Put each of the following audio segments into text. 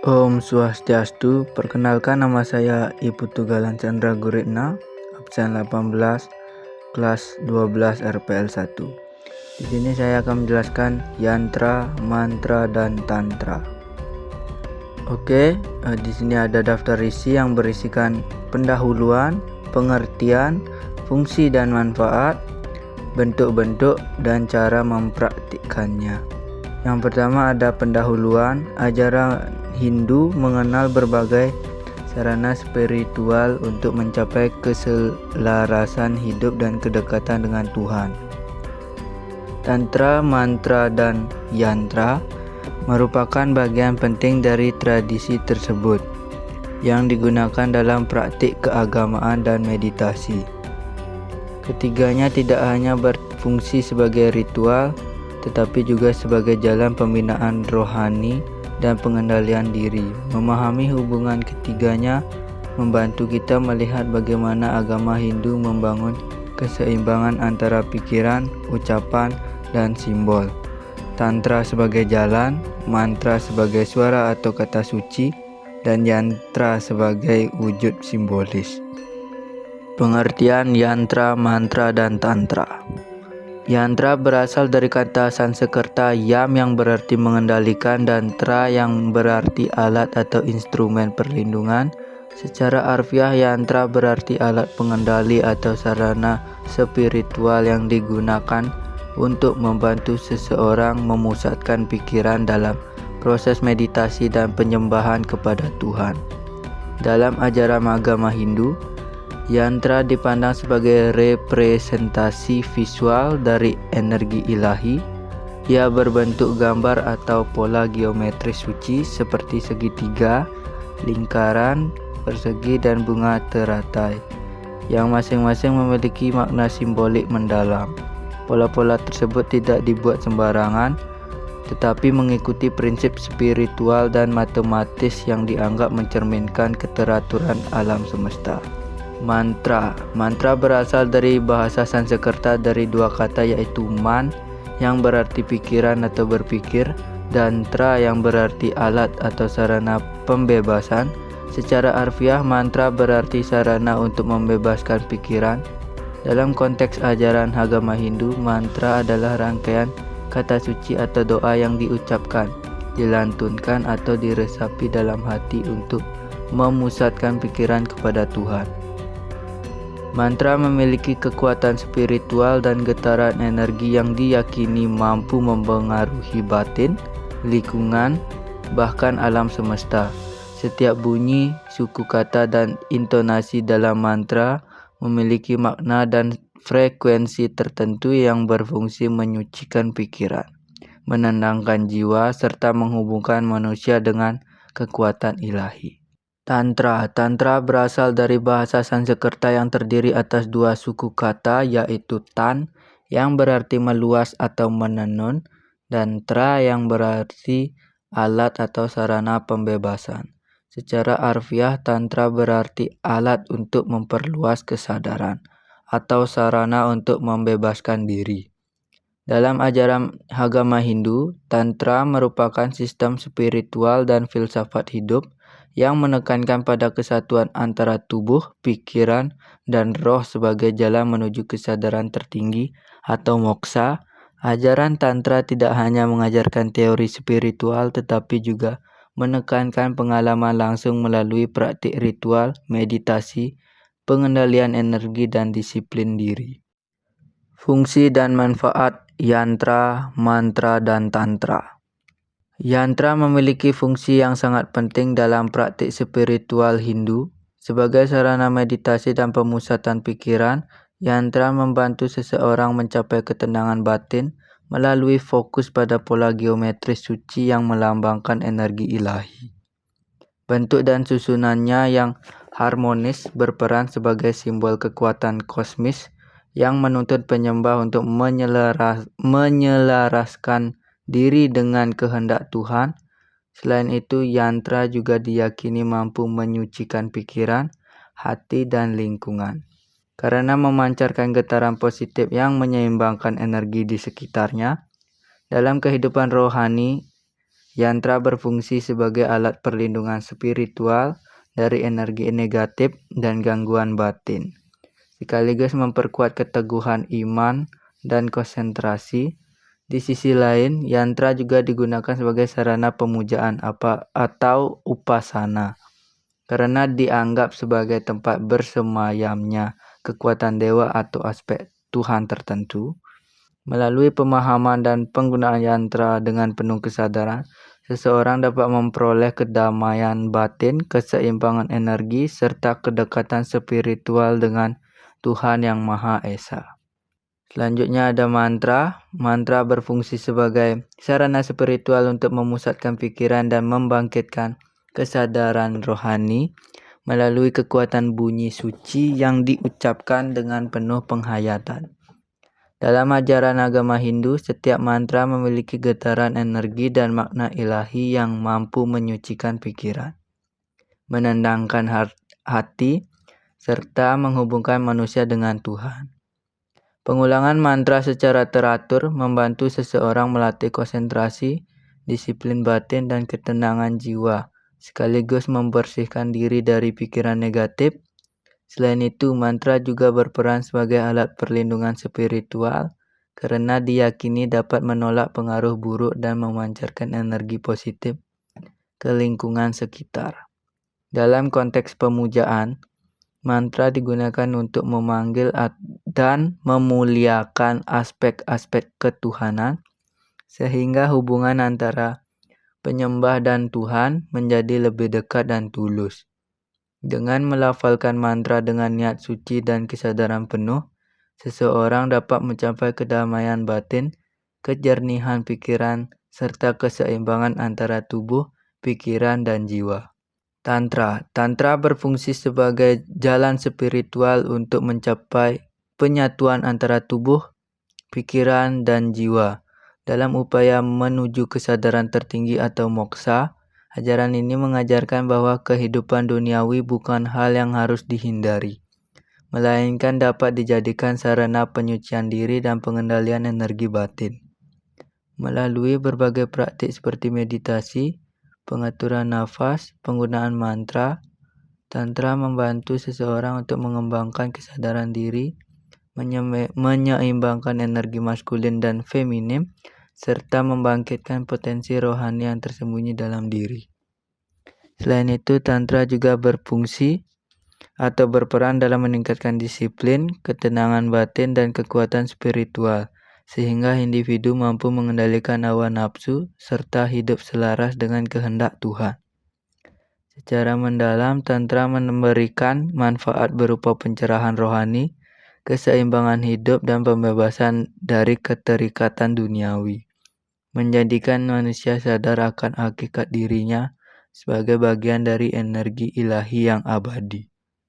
Om Swastiastu, perkenalkan nama saya Ibu Tugalan Chandra Guritna, absen 18, kelas 12 RPL 1. Di sini saya akan menjelaskan yantra, mantra, dan tantra. Oke, di sini ada daftar isi yang berisikan pendahuluan, pengertian, fungsi dan manfaat, bentuk-bentuk, dan cara mempraktikkannya. Yang pertama ada pendahuluan. Ajaran Hindu mengenal berbagai sarana spiritual untuk mencapai keselarasan hidup dan kedekatan dengan Tuhan. Tantra, mantra, dan yantra merupakan bagian penting dari tradisi tersebut yang digunakan dalam praktik keagamaan dan meditasi. Ketiganya tidak hanya berfungsi sebagai ritual, tetapi juga sebagai jalan pembinaan rohani dan pengendalian diri. Memahami hubungan ketiganya membantu kita melihat bagaimana agama Hindu membangun keseimbangan antara pikiran, ucapan, dan simbol. Tantra sebagai jalan, mantra sebagai suara atau kata suci, dan yantra sebagai wujud simbolis. Pengertian yantra, mantra, dan tantra. Yantra berasal dari kata Sanskerta yam yang berarti mengendalikan dan tra yang berarti alat atau instrumen perlindungan. Secara harfiah, yantra berarti alat pengendali atau sarana spiritual yang digunakan untuk membantu seseorang memusatkan pikiran dalam proses meditasi dan penyembahan kepada Tuhan. Dalam ajaran agama Hindu, yantra dipandang sebagai representasi visual dari energi ilahi. Ia berbentuk gambar atau pola geometris suci seperti segitiga, lingkaran, persegi, dan bunga teratai, yang masing-masing memiliki makna simbolik mendalam. Pola-pola tersebut tidak dibuat sembarangan, tetapi mengikuti prinsip spiritual dan matematis yang dianggap mencerminkan keteraturan alam semesta. Mantra. Mantra berasal dari bahasa Sanskerta dari dua kata, yaitu man yang berarti pikiran atau berpikir dan tra yang berarti alat atau sarana pembebasan. Secara harfiah, mantra berarti sarana untuk membebaskan pikiran. Dalam konteks ajaran agama Hindu, mantra adalah rangkaian kata suci atau doa yang diucapkan, dilantunkan atau diresapi dalam hati untuk memusatkan pikiran kepada Tuhan. Mantra memiliki kekuatan spiritual dan getaran energi yang diyakini mampu mempengaruhi batin, lingkungan, bahkan alam semesta. Setiap bunyi, suku kata, dan intonasi dalam mantra memiliki makna dan frekuensi tertentu yang berfungsi menyucikan pikiran, menenangkan jiwa, serta menghubungkan manusia dengan kekuatan ilahi. Tantra. Tantra berasal dari bahasa Sanskerta yang terdiri atas dua suku kata, yaitu tan yang berarti meluas atau menenun dan tra yang berarti alat atau sarana pembebasan. Secara harfiah, tantra berarti alat untuk memperluas kesadaran atau sarana untuk membebaskan diri. Dalam ajaran agama Hindu, tantra merupakan sistem spiritual dan filsafat hidup yang menekankan pada kesatuan antara tubuh, pikiran, dan roh sebagai jalan menuju kesadaran tertinggi atau moksa. Ajaran tantra tidak hanya mengajarkan teori spiritual, tetapi juga menekankan pengalaman langsung melalui praktik ritual, meditasi, pengendalian energi, dan disiplin diri. Fungsi dan manfaat yantra, mantra, dan tantra. Yantra memiliki fungsi yang sangat penting dalam praktik spiritual Hindu. Sebagai sarana meditasi dan pemusatan pikiran, yantra membantu seseorang mencapai ketenangan batin melalui fokus pada pola geometris suci yang melambangkan energi ilahi. Bentuk dan susunannya yang harmonis berperan sebagai simbol kekuatan kosmis yang menuntut penyembah untuk menyelaraskan diri dengan kehendak Tuhan. Selain itu, yantra juga diyakini mampu menyucikan pikiran, hati, dan lingkungan karena memancarkan getaran positif yang menyeimbangkan energi di sekitarnya. Dalam kehidupan rohani, Yantra berfungsi sebagai alat perlindungan spiritual dari energi negatif dan gangguan batin, sekaligus memperkuat keteguhan iman dan konsentrasi. Di sisi lain, yantra juga digunakan sebagai sarana pemujaan atau upasana, karena dianggap sebagai tempat bersemayamnya kekuatan dewa atau aspek Tuhan tertentu. Melalui pemahaman dan penggunaan yantra dengan penuh kesadaran, seseorang dapat memperoleh kedamaian batin, keseimbangan energi, serta kedekatan spiritual dengan Tuhan Yang Maha Esa. Selanjutnya ada mantra. Mantra berfungsi sebagai sarana spiritual untuk memusatkan pikiran dan membangkitkan kesadaran rohani melalui kekuatan bunyi suci yang diucapkan dengan penuh penghayatan. Dalam ajaran agama Hindu, setiap mantra memiliki getaran energi dan makna ilahi yang mampu menyucikan pikiran, menenangkan hati, serta menghubungkan manusia dengan Tuhan. Pengulangan mantra secara teratur membantu seseorang melatih konsentrasi, disiplin batin, dan ketenangan jiwa, sekaligus membersihkan diri dari pikiran negatif. Selain itu, mantra juga berperan sebagai alat perlindungan spiritual karena diyakini dapat menolak pengaruh buruk dan memancarkan energi positif ke lingkungan sekitar. Dalam konteks pemujaan, mantra digunakan untuk memanggil dan memuliakan aspek-aspek ketuhanan, sehingga hubungan antara penyembah dan Tuhan menjadi lebih dekat dan tulus. Dengan melafalkan mantra dengan niat suci dan kesadaran penuh, seseorang dapat mencapai kedamaian batin, kejernihan pikiran, serta keseimbangan antara tubuh, pikiran, dan jiwa. Tantra. Tantra berfungsi sebagai jalan spiritual untuk mencapai penyatuan antara tubuh, pikiran, dan jiwa. Dalam upaya menuju kesadaran tertinggi atau moksa, ajaran ini mengajarkan bahwa kehidupan duniawi bukan hal yang harus dihindari, melainkan dapat dijadikan sarana penyucian diri dan pengendalian energi batin. Melalui berbagai praktik seperti meditasi, pengaturan nafas, penggunaan mantra, tantra membantu seseorang untuk mengembangkan kesadaran diri, menyeimbangkan energi maskulin dan feminim, serta membangkitkan potensi rohani yang tersembunyi dalam diri. Selain itu, tantra juga berfungsi atau berperan dalam meningkatkan disiplin, ketenangan batin, dan kekuatan spiritual, sehingga individu mampu mengendalikan hawa nafsu serta hidup selaras dengan kehendak Tuhan. Secara mendalam, tantra memberikan manfaat berupa pencerahan rohani, keseimbangan hidup, dan pembebasan dari keterikatan duniawi, menjadikan manusia sadar akan hakikat dirinya sebagai bagian dari energi ilahi yang abadi.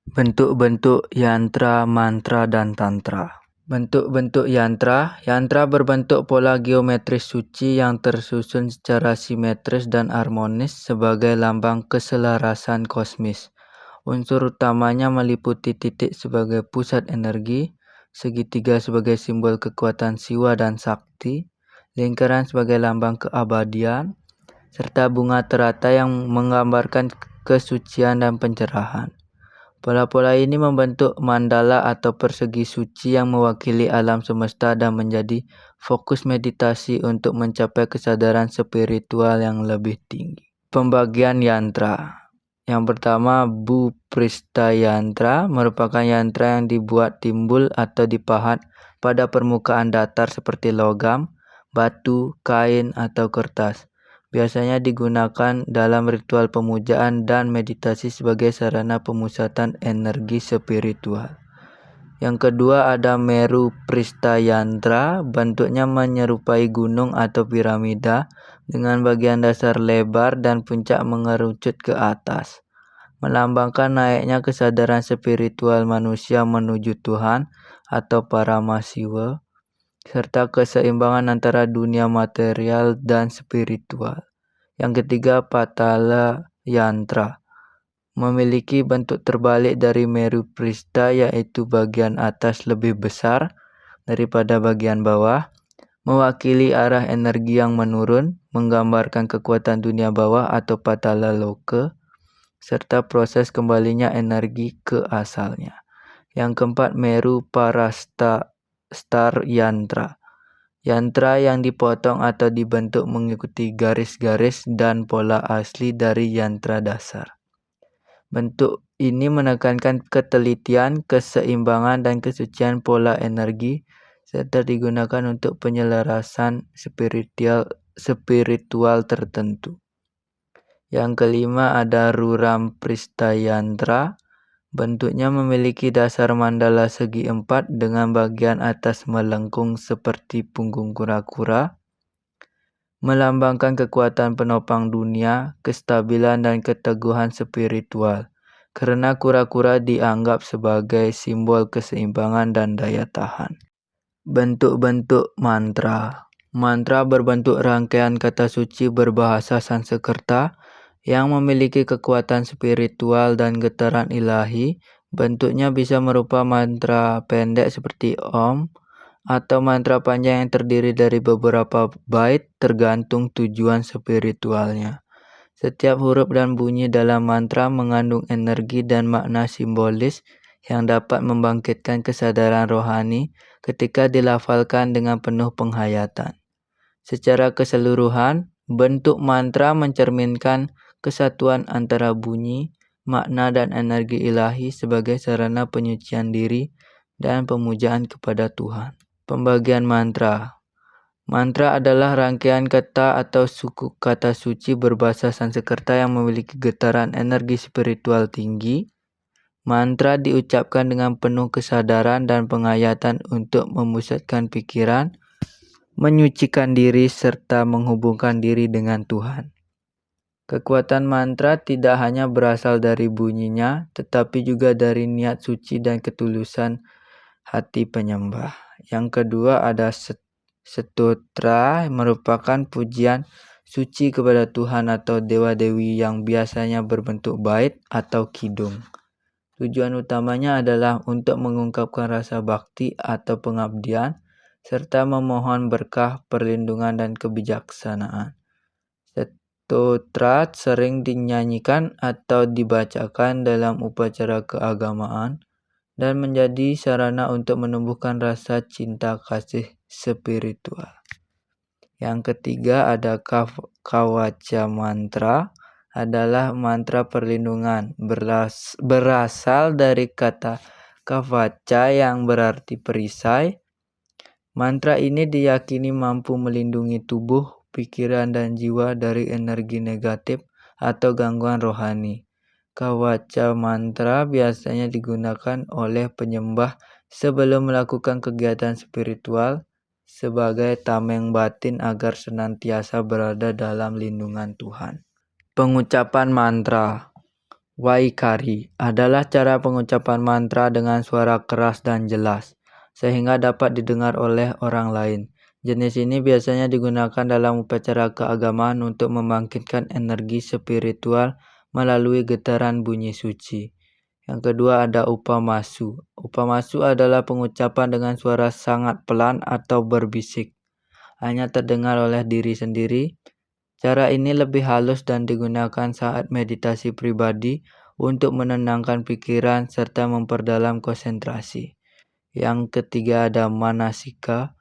Bentuk-bentuk yantra, mantra, dan tantra. Bentuk-bentuk yantra. Yantra berbentuk pola geometris suci yang tersusun secara simetris dan harmonis sebagai lambang keselarasan kosmis. Unsur utamanya meliputi titik sebagai pusat energi, segitiga sebagai simbol kekuatan siwa dan sakti, lingkaran sebagai lambang keabadian, serta bunga terata yang menggambarkan kesucian dan pencerahan. Pola-pola ini membentuk mandala atau persegi suci yang mewakili alam semesta dan menjadi fokus meditasi untuk mencapai kesadaran spiritual yang lebih tinggi. Pembagian yantra. Yang pertama, Bhuprishta yantra merupakan yantra yang dibuat timbul atau dipahat pada permukaan datar seperti logam, batu, kain, atau kertas. Biasanya digunakan dalam ritual pemujaan dan meditasi sebagai sarana pemusatan energi spiritual. Yang kedua ada Meru Prishta yantra, bentuknya menyerupai gunung atau piramida dengan bagian dasar lebar dan puncak mengerucut ke atas, melambangkan naiknya kesadaran spiritual manusia menuju Tuhan atau Paramasiwa, serta keseimbangan antara dunia material dan spiritual. Yang ketiga, Patala yantra memiliki bentuk terbalik dari Meru Prishta, yaitu bagian atas lebih besar daripada bagian bawah, mewakili arah energi yang menurun, menggambarkan kekuatan dunia bawah atau patala loka, serta proses kembalinya energi ke asalnya. Yang keempat, Meru Parastar Yantra. Yantra yang dipotong atau dibentuk mengikuti garis-garis dan pola asli dari yantra dasar. Bentuk ini menekankan ketelitian, keseimbangan, dan kesucian pola energi, serta digunakan untuk penyelarasan spiritual tertentu. Yang kelima ada Ruram Pristayantra. Bentuknya memiliki dasar mandala segi 4 dengan bagian atas melengkung seperti punggung kura-kura, melambangkan kekuatan penopang dunia, kestabilan dan keteguhan spiritual. Karena kura-kura dianggap sebagai simbol keseimbangan dan daya tahan. Bentuk-bentuk mantra. Mantra berbentuk rangkaian kata suci berbahasa Sanskerta yang memiliki kekuatan spiritual dan getaran ilahi. Bentuknya bisa merupa mantra pendek seperti Om atau mantra panjang yang terdiri dari beberapa bait tergantung tujuan spiritualnya. Setiap huruf dan bunyi dalam mantra mengandung energi dan makna simbolis yang dapat membangkitkan kesadaran rohani ketika dilafalkan dengan penuh penghayatan. Secara keseluruhan, bentuk mantra mencerminkan kesatuan antara bunyi, makna dan energi ilahi sebagai sarana penyucian diri dan pemujaan kepada Tuhan. Pembagian mantra. Mantra adalah rangkaian kata atau suku kata suci berbahasa Sanskerta yang memiliki getaran energi spiritual tinggi. Mantra diucapkan dengan penuh kesadaran dan penghayatan untuk memusatkan pikiran, menyucikan diri, serta menghubungkan diri dengan Tuhan. Kekuatan mantra tidak hanya berasal dari bunyinya, tetapi juga dari niat suci dan ketulusan hati penyembah. Yang kedua ada Stotra, merupakan pujian suci kepada Tuhan atau dewa-dewi yang biasanya berbentuk bait atau kidung. Tujuan utamanya adalah untuk mengungkapkan rasa bakti atau pengabdian, serta memohon berkah, perlindungan, dan kebijaksanaan. Stotra sering dinyanyikan atau dibacakan dalam upacara keagamaan dan menjadi sarana untuk menumbuhkan rasa cinta kasih spiritual. Yang ketiga ada Kawaca Mantra, adalah mantra perlindungan, berasal dari kata Kavaca yang berarti perisai. Mantra ini diyakini mampu melindungi tubuh, pikiran, dan jiwa dari energi negatif atau gangguan rohani. Kawaca mantra biasanya digunakan oleh penyembah sebelum melakukan kegiatan spiritual sebagai tameng batin agar senantiasa berada dalam lindungan Tuhan. Pengucapan mantra. Vaikari adalah cara pengucapan mantra dengan suara keras dan jelas, sehingga dapat didengar oleh orang lain. Jenis ini biasanya digunakan dalam upacara keagamaan untuk membangkitkan energi spiritual melalui getaran bunyi suci. Yang kedua ada upamasu. Upamasu adalah pengucapan dengan suara sangat pelan atau berbisik, hanya terdengar oleh diri sendiri. Cara ini lebih halus dan digunakan saat meditasi pribadi untuk menenangkan pikiran serta memperdalam konsentrasi. Yang ketiga ada manasika,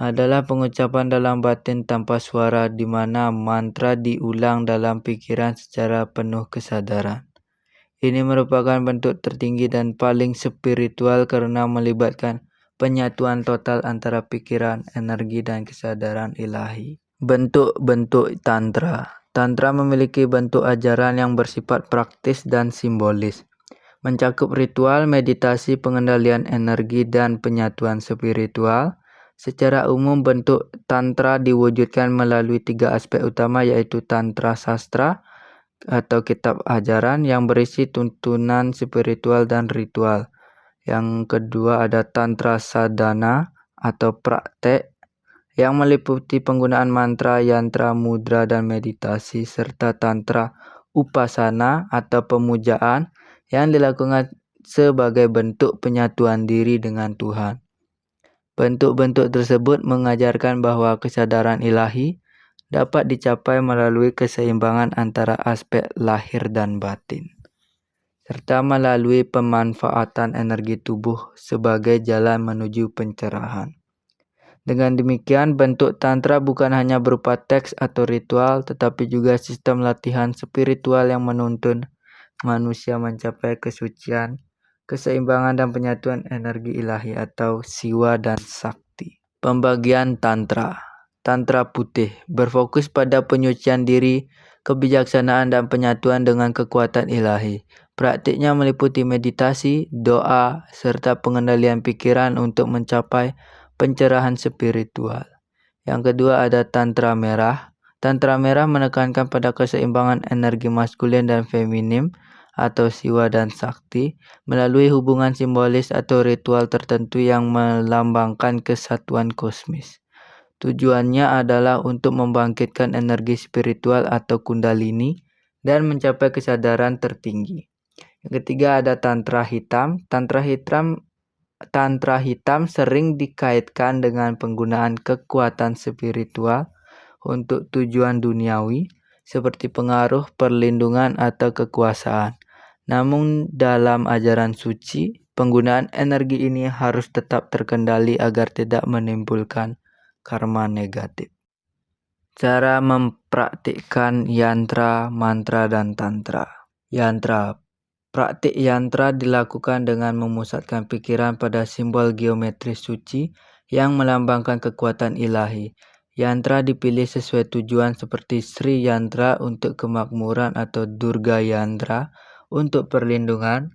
adalah pengucapan dalam batin tanpa suara di mana mantra diulang dalam pikiran secara penuh kesadaran. Ini merupakan bentuk tertinggi dan paling spiritual karena melibatkan penyatuan total antara pikiran, energi, dan kesadaran ilahi. Bentuk-bentuk Tantra. Tantra memiliki bentuk ajaran yang bersifat praktis dan simbolis, mencakup ritual, meditasi, pengendalian energi, dan penyatuan spiritual. Secara umum, bentuk Tantra diwujudkan melalui 3 aspek utama, yaitu Tantra Sastra atau kitab ajaran yang berisi tuntunan spiritual dan ritual. Yang kedua ada Tantra Sadhana atau praktek yang meliputi penggunaan mantra, yantra, mudra, dan meditasi, serta Tantra Upasana atau pemujaan yang dilakukan sebagai bentuk penyatuan diri dengan Tuhan. Bentuk-bentuk tersebut mengajarkan bahwa kesadaran ilahi dapat dicapai melalui keseimbangan antara aspek lahir dan batin, serta melalui pemanfaatan energi tubuh sebagai jalan menuju pencerahan. Dengan demikian, bentuk tantra bukan hanya berupa teks atau ritual, tetapi juga sistem latihan spiritual yang menuntun manusia mencapai kesucian, keseimbangan dan penyatuan energi ilahi atau siwa dan sakti. Pembagian tantra. Tantra putih berfokus pada penyucian diri, kebijaksanaan dan penyatuan dengan kekuatan ilahi. Praktiknya meliputi meditasi, doa, serta pengendalian pikiran untuk mencapai pencerahan spiritual. Yang kedua ada tantra merah. Tantra merah menekankan pada keseimbangan energi maskulin dan feminim atau siwa dan sakti melalui hubungan simbolis atau ritual tertentu yang melambangkan kesatuan kosmis. Tujuannya adalah untuk membangkitkan energi spiritual atau kundalini dan mencapai kesadaran tertinggi. Yang ketiga ada tantra hitam. Tantra hitam sering dikaitkan dengan penggunaan kekuatan spiritual untuk tujuan duniawi seperti pengaruh, perlindungan, atau kekuasaan. Namun dalam ajaran suci, penggunaan energi ini harus tetap terkendali agar tidak menimbulkan karma negatif. Cara mempraktikkan yantra, mantra, dan tantra. Yantra. Praktik yantra dilakukan dengan memusatkan pikiran pada simbol geometris suci yang melambangkan kekuatan ilahi. Yantra dipilih sesuai tujuan seperti Sri Yantra untuk kemakmuran atau Durga Yantra untuk perlindungan,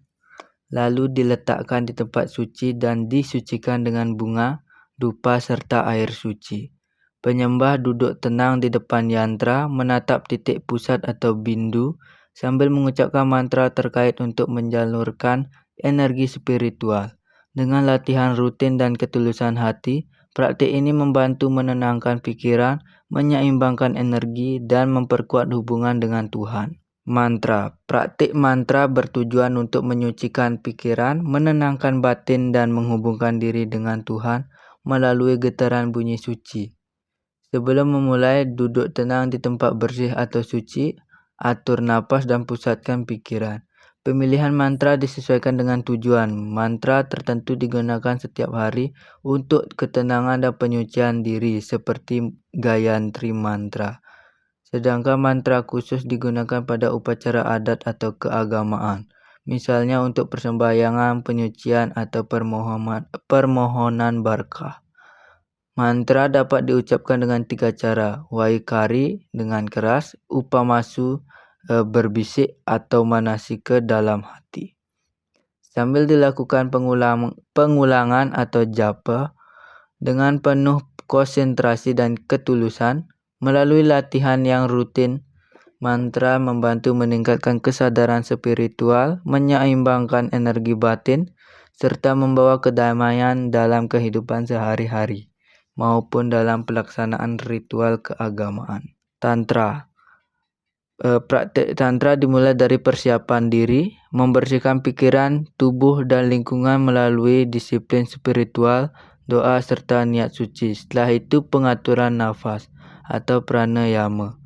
lalu diletakkan di tempat suci dan disucikan dengan bunga, dupa, serta air suci. Penyembah duduk tenang di depan yantra, menatap titik pusat atau bindu, sambil mengucapkan mantra terkait untuk menjalurkan energi spiritual. Dengan latihan rutin dan ketulusan hati, praktik ini membantu menenangkan pikiran, menyeimbangkan energi, dan memperkuat hubungan dengan Tuhan. Mantra. Praktik mantra bertujuan untuk menyucikan pikiran, menenangkan batin, dan menghubungkan diri dengan Tuhan melalui getaran bunyi suci. Sebelum memulai, duduk tenang di tempat bersih atau suci, atur napas dan pusatkan pikiran. Pemilihan mantra disesuaikan dengan tujuan. Mantra tertentu digunakan setiap hari untuk ketenangan dan penyucian diri seperti Gayatri mantra. Sedangkan mantra khusus digunakan pada upacara adat atau keagamaan. Misalnya untuk persembahyangan, penyucian, atau permohonan berkah. Mantra dapat diucapkan dengan 3 cara, Vaikari dengan keras, Upamasu berbisik, atau Manasika dalam hati. Sambil dilakukan pengulangan atau japa dengan penuh konsentrasi dan ketulusan, melalui latihan yang rutin, mantra membantu meningkatkan kesadaran spiritual, menyeimbangkan energi batin, serta membawa kedamaian dalam kehidupan sehari-hari maupun dalam pelaksanaan ritual keagamaan. Tantra. Praktik tantra dimulai dari persiapan diri, membersihkan pikiran, tubuh, dan lingkungan melalui disiplin spiritual, doa, serta niat suci. Setelah itu pengaturan nafas atau pranayama.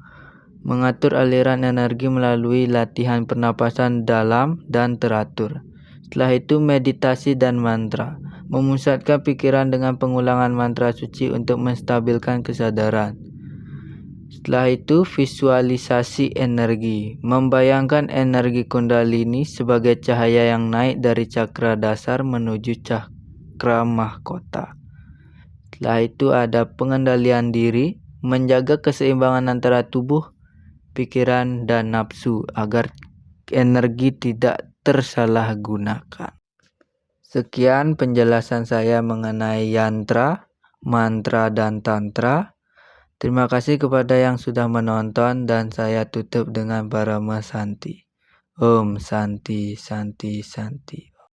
Mengatur aliran energi melalui latihan pernapasan dalam dan teratur. Setelah itu meditasi dan mantra. Memusatkan pikiran dengan pengulangan mantra suci untuk menstabilkan kesadaran. Setelah itu visualisasi energi. Membayangkan energi kundalini sebagai cahaya yang naik dari cakra dasar menuju cakra mahkota. Setelah itu ada pengendalian diri, menjaga keseimbangan antara tubuh, pikiran, dan nafsu agar energi tidak tersalahgunakan. Sekian penjelasan saya mengenai yantra, mantra, dan tantra. Terima kasih kepada yang sudah menonton dan saya tutup dengan Parama Santi. Om Santi Santi Santi.